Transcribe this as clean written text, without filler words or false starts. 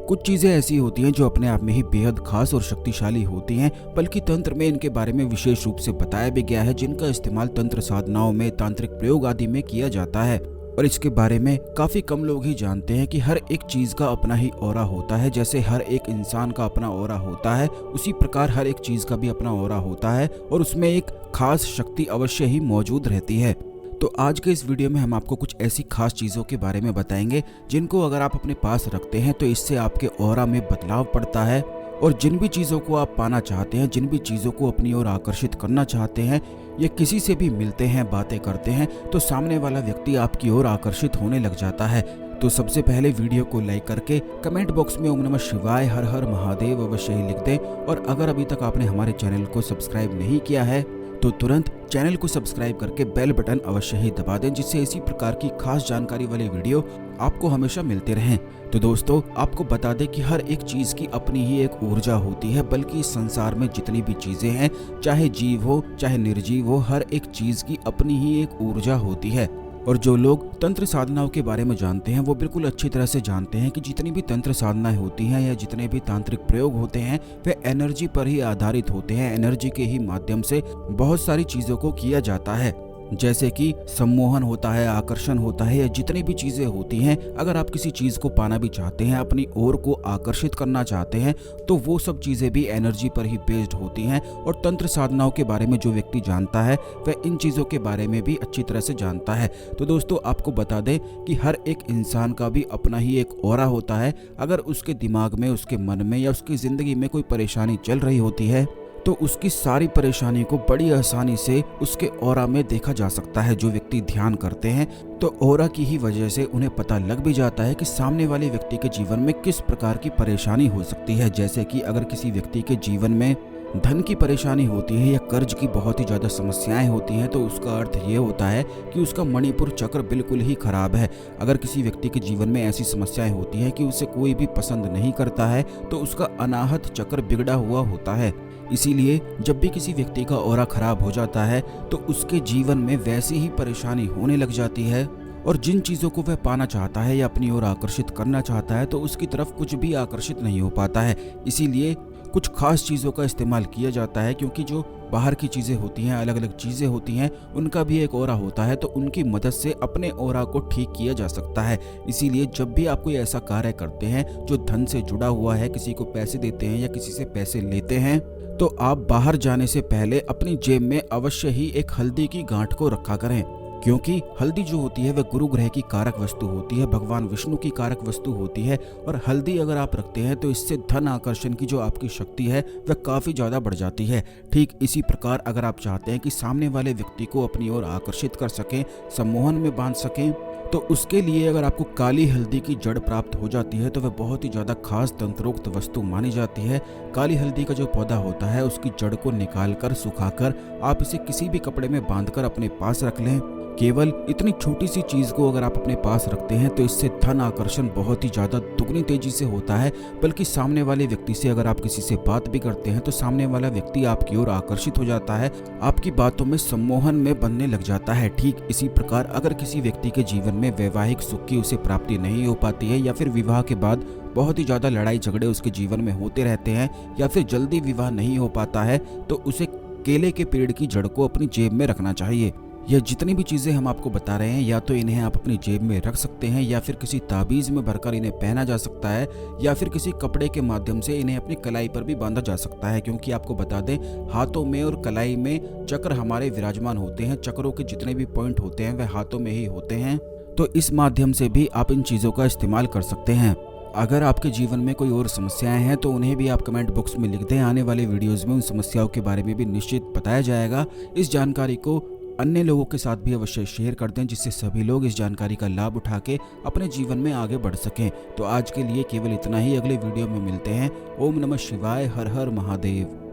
कुछ चीजें ऐसी होती हैं जो अपने आप में ही बेहद खास और शक्तिशाली होती हैं, बल्कि तंत्र में इनके बारे में विशेष रूप से बताया भी गया है, जिनका इस्तेमाल तंत्र साधनाओं में, तांत्रिक प्रयोग आदि में किया जाता है। और इसके बारे में काफी कम लोग ही जानते हैं कि हर एक चीज का अपना ही ऑरा होता है। जैसे हर एक इंसान का अपना ऑरा होता है, उसी प्रकार हर एक चीज का भी अपना ऑरा होता है और उसमें एक खास शक्ति अवश्य ही मौजूद रहती है। तो आज के इस वीडियो में हम आपको कुछ ऐसी खास चीज़ों के बारे में बताएंगे जिनको अगर आप अपने पास रखते हैं तो इससे आपके ऑरा में बदलाव पड़ता है। और जिन भी चीज़ों को आप पाना चाहते हैं, जिन भी चीज़ों को अपनी ओर आकर्षित करना चाहते हैं, या किसी से भी मिलते हैं, बातें करते हैं, तो सामने वाला व्यक्ति आपकी ओर आकर्षित होने लग जाता है। तो सबसे पहले वीडियो को लाइक करके कमेंट बॉक्स में ओम नमः शिवाय हर हर महादेव अवश्य ही लिख दें। और अगर अभी तक आपने हमारे चैनल को सब्सक्राइब नहीं किया है तो तुरंत चैनल को सब्सक्राइब करके बेल बटन अवश्य ही दबा दें, जिससे इसी प्रकार की खास जानकारी वाले वीडियो आपको हमेशा मिलते रहें। तो दोस्तों, आपको बता दें कि हर एक चीज़ की अपनी ही एक ऊर्जा होती है, बल्कि इस संसार में जितनी भी चीज़ें हैं, चाहे जीव हो चाहे निर्जीव हो, हर एक चीज़ की अपनी ही एक ऊर्जा होती है। और जो लोग तंत्र साधनाओं के बारे में जानते हैं वो बिल्कुल अच्छी तरह से जानते हैं कि जितनी भी तंत्र साधनाएं होती हैं या जितने भी तांत्रिक प्रयोग होते हैं वे एनर्जी पर ही आधारित होते हैं। एनर्जी के ही माध्यम से बहुत सारी चीज़ों को किया जाता है, जैसे कि सम्मोहन होता है, आकर्षण होता है, या जितनी भी चीज़ें होती हैं। अगर आप किसी चीज़ को पाना भी चाहते हैं, अपनी ओर को आकर्षित करना चाहते हैं, तो वो सब चीज़ें भी एनर्जी पर ही बेस्ड होती हैं। और तंत्र साधनाओं के बारे में जो व्यक्ति जानता है वह इन चीज़ों के बारे में भी अच्छी तरह से जानता है। तो दोस्तों, आपको बता दें कि हर एक इंसान का भी अपना ही एक ऑरा होता है। अगर उसके दिमाग में, उसके मन में या उसकी ज़िंदगी में कोई परेशानी चल रही होती है तो उसकी सारी परेशानी को बड़ी आसानी से उसके ऑरा में देखा जा सकता है। जो व्यक्ति ध्यान करते हैं तो ऑरा की ही वजह से उन्हें पता लग भी जाता है कि सामने वाले व्यक्ति के जीवन में किस प्रकार की परेशानी हो सकती है। जैसे कि अगर किसी व्यक्ति के जीवन में धन की परेशानी होती है या कर्ज की बहुत ही ज़्यादा समस्याएं होती हैं, तो उसका अर्थ ये होता है कि उसका मणिपुर चक्र बिल्कुल ही खराब है। अगर किसी व्यक्ति के जीवन में ऐसी समस्याएं होती हैं कि उसे कोई भी पसंद नहीं करता है, तो उसका अनाहत चक्र बिगड़ा हुआ होता है। इसीलिए जब भी किसी व्यक्ति का ऑरा खराब हो जाता है तो उसके जीवन में वैसी ही परेशानी होने लग जाती है। और जिन चीज़ों को वह पाना चाहता है या अपनी ओर आकर्षित करना चाहता है तो उसकी तरफ कुछ भी आकर्षित नहीं हो पाता है। इसीलिए कुछ खास चीज़ों का इस्तेमाल किया जाता है, क्योंकि जो बाहर की चीज़ें होती हैं, अलग अलग चीज़ें होती हैं, उनका भी एक ऑरा होता है, तो उनकी मदद से अपने ऑरा को ठीक किया जा सकता है। इसीलिए जब भी आप कोई ऐसा कार्य करते हैं जो धन से जुड़ा हुआ है, किसी को पैसे देते हैं या किसी से पैसे लेते हैं, तो आप बाहर जाने से पहले अपनी जेब में अवश्य ही एक हल्दी की गांठ को रखा करें, क्योंकि हल्दी जो होती है वह गुरु ग्रह की कारक वस्तु होती है, भगवान विष्णु की कारक वस्तु होती है। और हल्दी अगर आप रखते हैं तो इससे धन आकर्षण की जो आपकी शक्ति है वह काफ़ी ज़्यादा बढ़ जाती है। ठीक इसी प्रकार अगर आप चाहते हैं कि सामने वाले व्यक्ति को अपनी ओर आकर्षित कर सकें, सम्मोहन में बांध सकें, तो उसके लिए अगर आपको काली हल्दी की जड़ प्राप्त हो जाती है तो वह बहुत ही ज़्यादा खास तंत्रोक्त वस्तु मानी जाती है। काली हल्दी का जो पौधा होता है उसकी जड़ को निकालकर, सुखाकर आप इसे किसी भी कपड़े में बांधकर अपने पास रख लें। केवल इतनी छोटी सी चीज़ को अगर आप अपने पास रखते हैं तो इससे धन आकर्षण बहुत ही ज़्यादा दुगनी तेजी से होता है। बल्कि सामने वाले व्यक्ति से अगर आप किसी से बात भी करते हैं तो सामने वाला व्यक्ति आपकी ओर आकर्षित हो जाता है, आपकी बातों में सम्मोहन में बनने लग जाता है। ठीक इसी प्रकार अगर किसी व्यक्ति के जीवन में वैवाहिक सुख की उसे प्राप्ति नहीं हो पाती है, या फिर विवाह के बाद बहुत ही ज़्यादा लड़ाई झगड़े उसके जीवन में होते रहते हैं, या फिर जल्दी विवाह नहीं हो पाता है, तो उसे केले के पेड़ की जड़ को अपनी जेब में रखना चाहिए। यह जितनी भी चीज़ें हम आपको बता रहे हैं, या तो इन्हें आप अपनी जेब में रख सकते हैं, या फिर किसी ताबीज़ में भरकर इन्हें पहना जा सकता है, या फिर किसी कपड़े के माध्यम से इन्हें अपनी कलाई पर भी बांधा जा सकता है। क्योंकि आपको बता दें, हाथों में और कलाई में चक्र हमारे विराजमान होते हैं। चक्रों के जितने भी पॉइंट होते हैं वह हाथों में ही होते हैं, तो इस माध्यम से भी आप इन चीज़ों का इस्तेमाल कर सकते हैं। अगर आपके जीवन में कोई और समस्याएं हैं तो उन्हें भी आप कमेंट बॉक्स में लिख दें। आने वाले वीडियोज़ में उन समस्याओं के बारे में भी निश्चित बताया जाएगा। इस जानकारी को अन्य लोगों के साथ भी अवश्य शेयर कर दें, जिससे सभी लोग इस जानकारी का लाभ उठा के अपने जीवन में आगे बढ़ सकें। तो आज के लिए केवल इतना ही। अगले वीडियो में मिलते हैं। ओम नमः शिवाय हर हर महादेव।